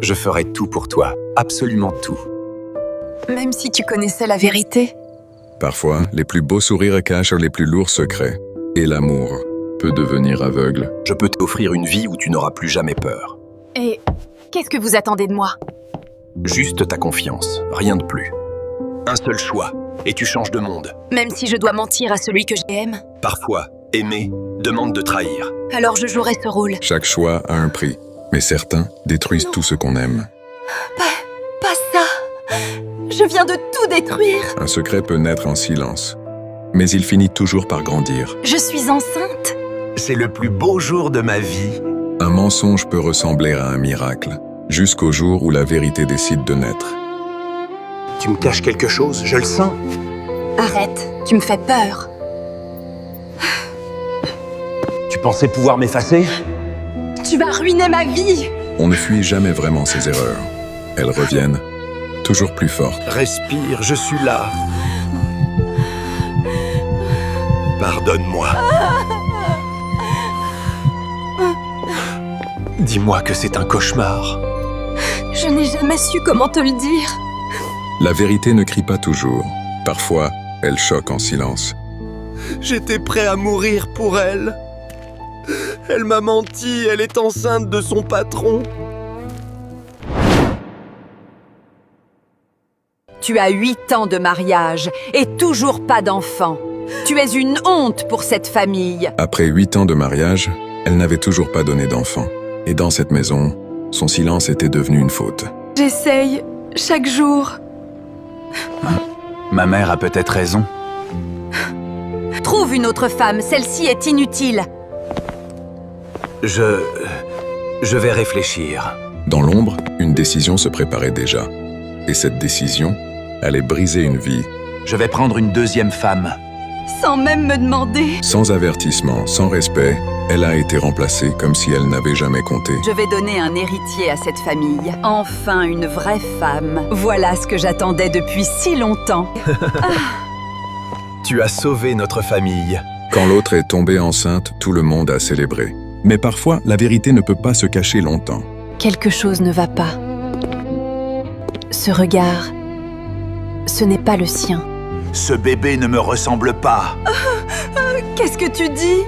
Je ferai tout pour toi, absolument tout. Même si tu connaissais la vérité. Parfois, les plus beaux sourires cachent les plus lourds secrets. Et l'amour peut devenir aveugle. Je peux t'offrir une vie où tu n'auras plus jamais peur. Et qu'est-ce que vous attendez de moi? Juste ta confiance, rien de plus. Un seul choix, et tu changes de monde. Même si je dois mentir à celui que j'aime? Parfois, aimer demande de trahir. Alors je jouerai ce rôle. Chaque choix a un prix, mais certains détruisent tout ce qu'on aime. Pas ça. Je viens de tout détruire. Un secret peut naître en silence, mais il finit toujours par grandir. Je suis enceinte. C'est le plus beau jour de ma vie. Un mensonge peut ressembler à un miracle, jusqu'au jour où la vérité décide de naître. Tu me caches quelque chose, je le sens. Arrête, tu me fais peur. Tu pensais pouvoir m'effacer? Tu vas ruiner ma vie. On ne fuit jamais vraiment ses erreurs. Elles reviennent, toujours plus fortes. Respire, je suis là. Pardonne-moi. Dis-moi que c'est un cauchemar. Je n'ai jamais su comment te le dire. La vérité ne crie pas toujours. Parfois, elle choque en silence. J'étais prêt à mourir pour elle. Elle m'a menti, elle est enceinte de son patron. Tu as 8 ans de mariage et toujours pas d'enfant. Tu es une honte pour cette famille. Après 8 ans de mariage, elle n'avait toujours pas donné d'enfant. Et dans cette maison, son silence était devenu une faute. J'essaye chaque jour. Ma mère a peut-être raison. Trouve une autre femme, celle-ci est inutile. Je vais réfléchir. Dans l'ombre, une décision se préparait déjà. Et cette décision allait briser une vie. Je vais prendre une deuxième femme. Sans même me demander. Sans avertissement, sans respect, elle a été remplacée comme si elle n'avait jamais compté. Je vais donner un héritier à cette famille. Enfin, une vraie femme. Voilà ce que j'attendais depuis si longtemps. Tu as sauvé notre famille. Quand l'autre est tombée enceinte, tout le monde a célébré. Mais parfois, la vérité ne peut pas se cacher longtemps. Quelque chose ne va pas. Ce regard, ce n'est pas le sien. Ce bébé ne me ressemble pas. Qu'est-ce que tu dis?